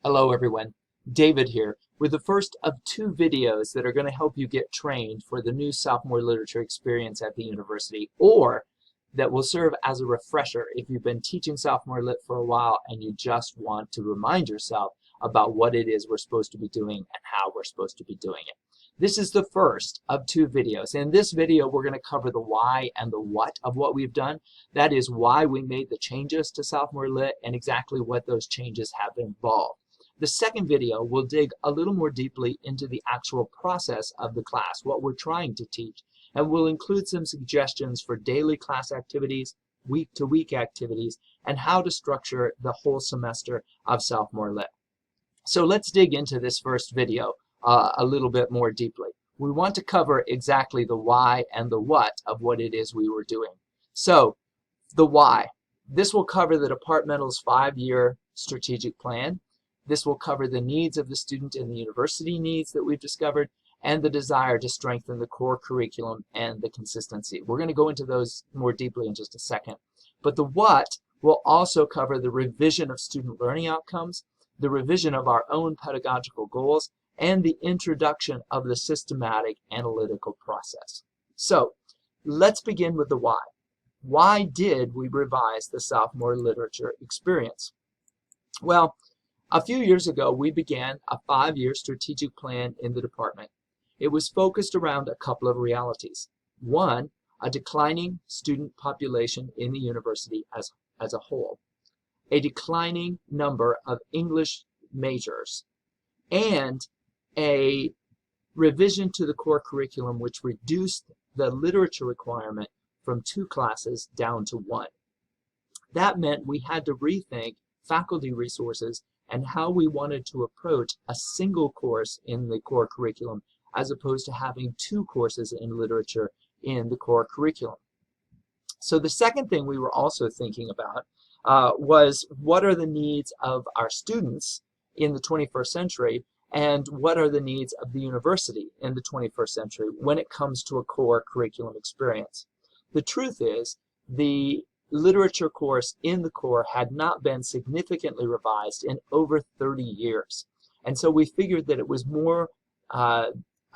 Hello everyone, David here with the first of two videos that are going to help you get trained for the new sophomore literature experience at the university, or that will serve as a refresher if you've been teaching sophomore lit for a while and you just want to remind yourself about what it is we're supposed to be doing and how we're supposed to be doing it. This is the first of two videos. In this video, we're going to cover the why and the what of what we've done. That is why we made the changes to sophomore lit and exactly what those changes have involved. The second video will dig a little more deeply into the actual process of the class, what we're trying to teach, and will include some suggestions for daily class activities, week-to-week activities, and how to structure the whole semester of sophomore lit. So let's dig into this first video a little bit more deeply. We want to cover exactly the why and the what of what it is we were doing. So, the why. This will cover the departmental's 5-year strategic plan. This will cover the needs of the student and the university needs that we've discovered, and the desire to strengthen the core curriculum and the consistency. We're going to go into those more deeply in just a second. But the what will also cover the revision of student learning outcomes, the revision of our own pedagogical goals, and the introduction of the systematic analytical process. So, let's begin with the why. Why did we revise the sophomore literature experience? Well, a few years ago, we began a 5-year strategic plan in the department. It was focused around a couple of realities. One, a declining student population in the university as a whole, a declining number of English majors, and a revision to the core curriculum which reduced the literature requirement from 2 classes down to 1. That meant we had to rethink faculty resources and how we wanted to approach a single course in the core curriculum as opposed to having 2 courses in literature in the core curriculum. So the second thing we were also thinking about was what are the needs of our students in the 21st century and what are the needs of the university in the 21st century when it comes to a core curriculum experience. The truth is the literature course in the core had not been significantly revised in over 30 years. And so we figured that it was more a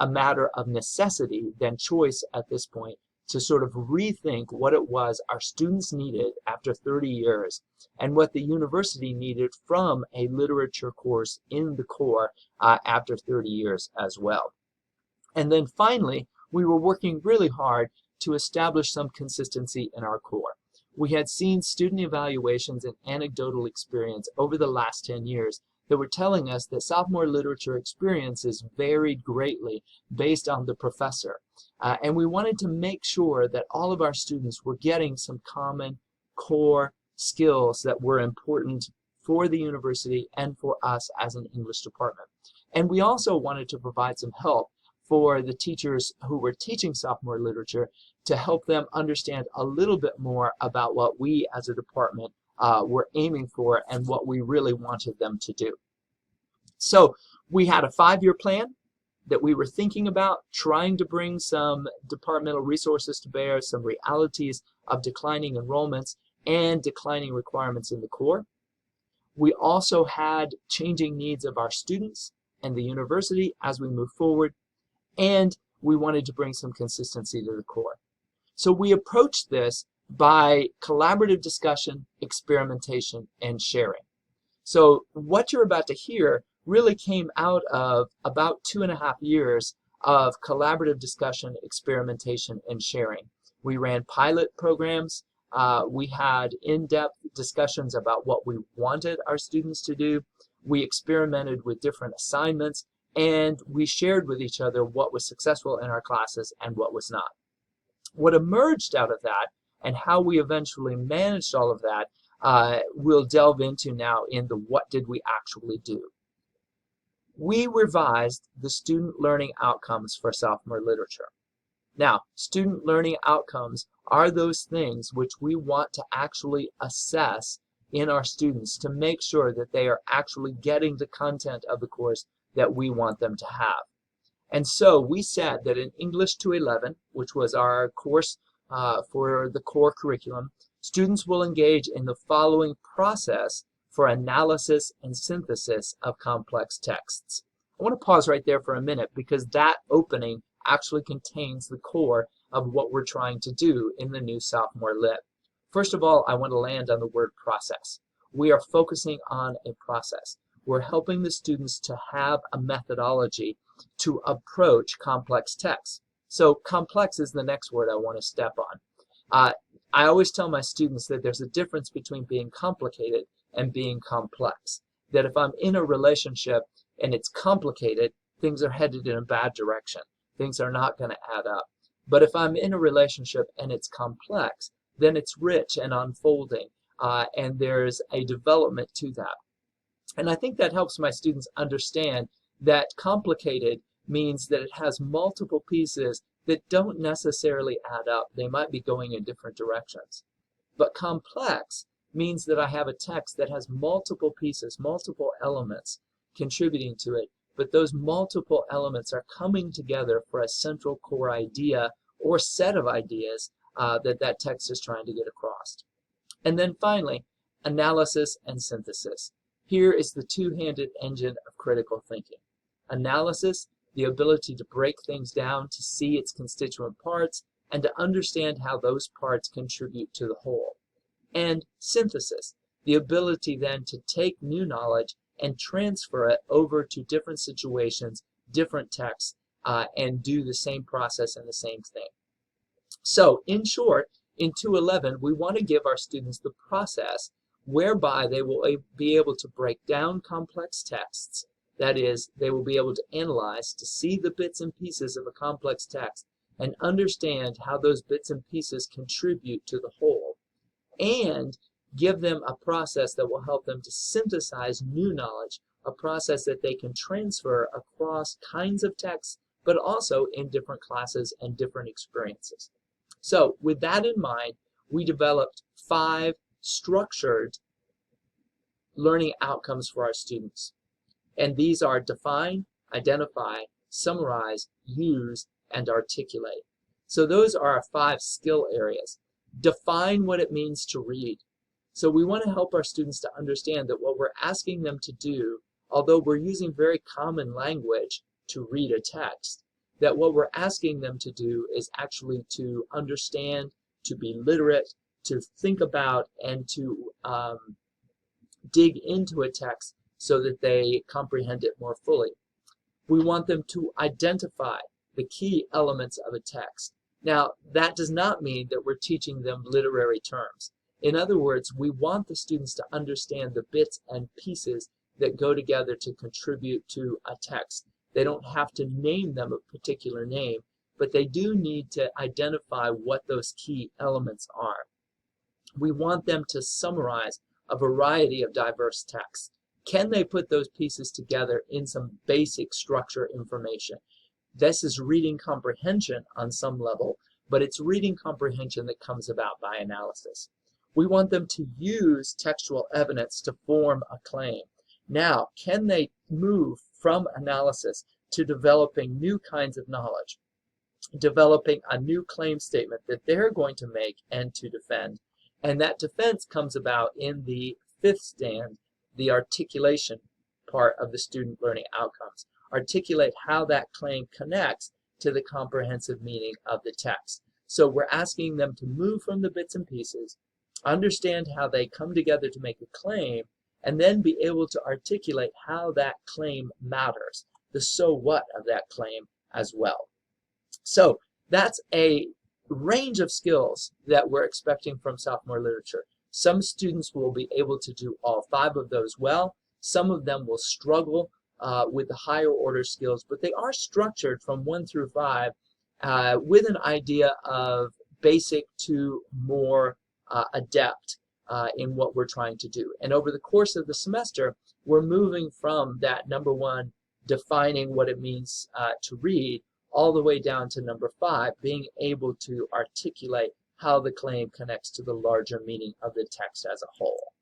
matter of necessity than choice at this point to sort of rethink what it was our students needed after 30 years and what the university needed from a literature course in the core after 30 years as well. And then finally, we were working really hard to establish some consistency in our core. We had seen student evaluations and anecdotal experience over the last 10 years that were telling us that sophomore literature experiences varied greatly based on the professor. And we wanted to make sure that all of our students were getting some common core skills that were important for the university and for us as an English department. And we also wanted to provide some help for the teachers who were teaching sophomore literature to help them understand a little bit more about what we as a department were aiming for and what we really wanted them to do. So we had a 5-year plan that we were thinking about, trying to bring some departmental resources to bear, some realities of declining enrollments and declining requirements in the core. We also had changing needs of our students and the university as we move forward, and we wanted to bring some consistency to the core. So we approached this by collaborative discussion, experimentation, and sharing. So what you're about to hear really came out of about 2.5 years of collaborative discussion, experimentation, and sharing. We ran pilot programs. We had in-depth discussions about what we wanted our students to do. We experimented with different assignments, and we shared with each other what was successful in our classes and what was not. What emerged out of that and how we eventually managed all of that we'll delve into now in the what did we actually do. We revised the student learning outcomes for sophomore literature. Now, student learning outcomes are those things which we want to actually assess in our students to make sure that they are actually getting the content of the course that we want them to have. And so we said that in English 211, which was our course for the core curriculum, students will engage in the following process for analysis and synthesis of complex texts. I want to pause right there for a minute because that opening actually contains the core of what we're trying to do in the new Sophomore Lit. First of all, I want to land on the word process. We are focusing on a process. We're helping the students to have a methodology to approach complex texts. So complex is the next word I want to step on. I always tell my students that there's a difference between being complicated and being complex. That if I'm in a relationship and it's complicated, things are headed in a bad direction. Things are not going to add up. But if I'm in a relationship and it's complex, then it's rich and unfolding, and there's a development to that. And I think that helps my students understand that complicated means that it has multiple pieces that don't necessarily add up. They might be going in different directions. But complex means that I have a text that has multiple pieces, multiple elements contributing to it, but those multiple elements are coming together for a central core idea or set of ideas that text is trying to get across. And then finally, analysis and synthesis. Here is the two-handed engine of critical thinking. Analysis, the ability to break things down, to see its constituent parts, and to understand how those parts contribute to the whole. And synthesis, the ability then to take new knowledge and transfer it over to different situations, different texts, and do the same process and the same thing. So, in short, in 211, we want to give our students the process whereby they will be able to break down complex texts. That is, they will be able to analyze, to see the bits and pieces of a complex text and understand how those bits and pieces contribute to the whole, and give them a process that will help them to synthesize new knowledge, a process that they can transfer across kinds of texts, but also in different classes and different experiences. So with that in mind, we developed 5 structured learning outcomes for our students. And these are define, identify, summarize, use, and articulate. So those are our 5 skill areas. Define what it means to read. So we want to help our students to understand that what we're asking them to do, although we're using very common language to read a text, that what we're asking them to do is actually to understand, to be literate, to think about, and to dig into a text so that they comprehend it more fully. We want them to identify the key elements of a text. Now, that does not mean that we're teaching them literary terms. In other words, we want the students to understand the bits and pieces that go together to contribute to a text. They don't have to name them a particular name, but they do need to identify what those key elements are. We want them to summarize a variety of diverse texts. Can they put those pieces together in some basic structure information? This is reading comprehension on some level, but it's reading comprehension that comes about by analysis. We want them to use textual evidence to form a claim. Now, can they move from analysis to developing new kinds of knowledge, developing a new claim statement that they're going to make and to defend? And that defense comes about in the 5th stand, the articulation part of the student learning outcomes. Articulate how that claim connects to the comprehensive meaning of the text. So we're asking them to move from the bits and pieces, understand how they come together to make a claim, and then be able to articulate how that claim matters, the so what of that claim as well. So that's a range of skills that we're expecting from sophomore literature. Some students will be able to do all 5 of those well. Some of them will struggle with the higher order skills, but they are structured from 1 through 5 with an idea of basic to more adept in what we're trying to do. And over the course of the semester, we're moving from that number 1, defining what it means to read, all the way down to number 5, being able to articulate how the claim connects to the larger meaning of the text as a whole.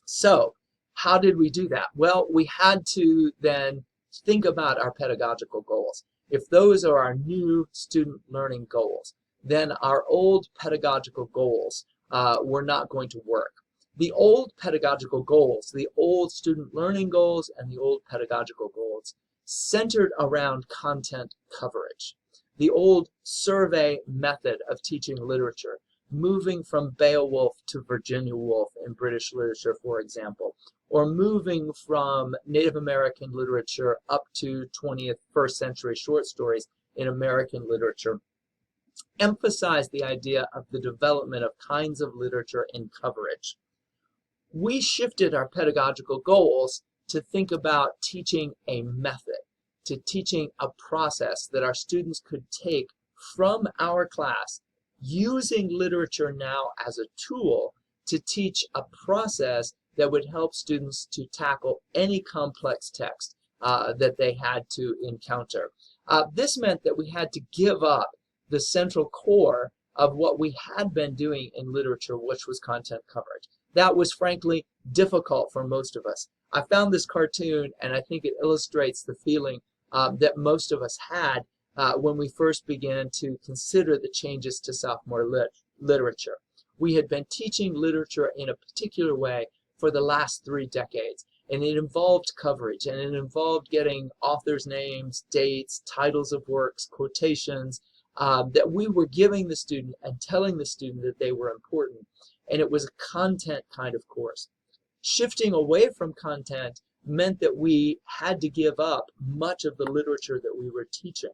So, how did we do that? Well, we had to then think about our pedagogical goals. If those are our new student learning goals, then our old pedagogical goals were not going to work. The old pedagogical goals, the old student learning goals and the old pedagogical goals centered around content coverage. The old survey method of teaching literature, moving from Beowulf to Virginia Woolf in British literature, for example, or moving from Native American literature up to 21st century short stories in American literature, emphasized the idea of the development of kinds of literature in coverage. We shifted our pedagogical goals to think about teaching a method, to teaching a process that our students could take from our class, using literature now as a tool to teach a process that would help students to tackle any complex text that they had to encounter. This meant that we had to give up the central core of what we had been doing in literature, which was content coverage. That was frankly difficult for most of us. I found this cartoon and I think it illustrates the feeling that most of us had when we first began to consider the changes to sophomore literature. We had been teaching literature in a particular way for the last 3 decades, and it involved coverage, and it involved getting authors' names, dates, titles of works, quotations, that we were giving the student and telling the student that they were important. And it was a content kind of course. Shifting away from content meant that we had to give up much of the literature that we were teaching.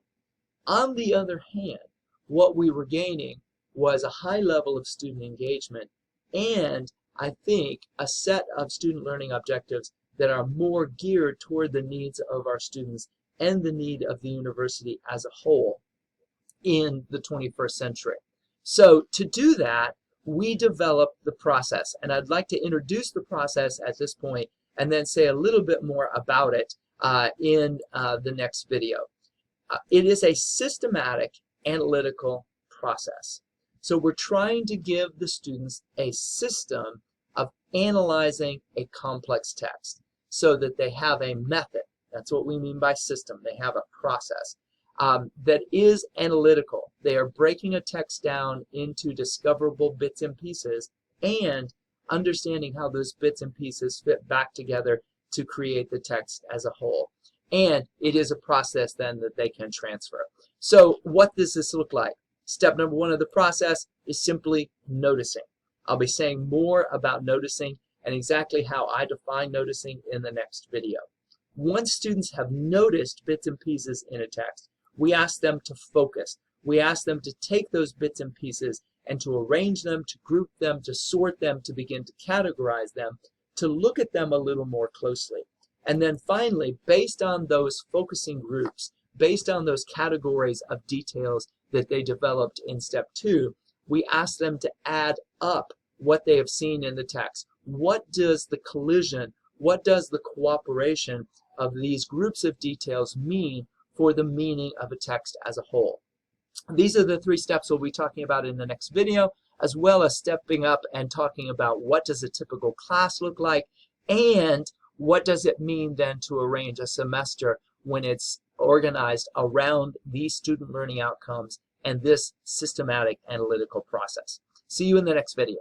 On the other hand, what we were gaining was a high level of student engagement and, I think, a set of student learning objectives that are more geared toward the needs of our students and the need of the university as a whole in the 21st century. So to do that, we developed the process, and I'd like to introduce the process at this point and then say a little bit more about it in the next video. It is a systematic analytical process. So we're trying to give the students a system of analyzing a complex text so that they have a method. That's what we mean by system. They have a process that is analytical. They are breaking a text down into discoverable bits and pieces and understanding how those bits and pieces fit back together to create the text as a whole. And it is a process then that they can transfer. So what does this look like? Step number 1 of the process is simply noticing. I'll be saying more about noticing and exactly how I define noticing in the next video. Once students have noticed bits and pieces in a text, we ask them to focus. We ask them to take those bits and pieces and to arrange them, to group them, to sort them, to begin to categorize them, to look at them a little more closely. And then finally, based on those focusing groups, based on those categories of details that they developed in step 2, we ask them to add up what they have seen in the text. What does the collision, what does the cooperation of these groups of details mean for the meaning of a text as a whole? These are the 3 steps we'll be talking about in the next video, as well as stepping up and talking about what does a typical class look like and what does it mean then to arrange a semester when it's organized around these student learning outcomes and this systematic analytical process. See you in the next video.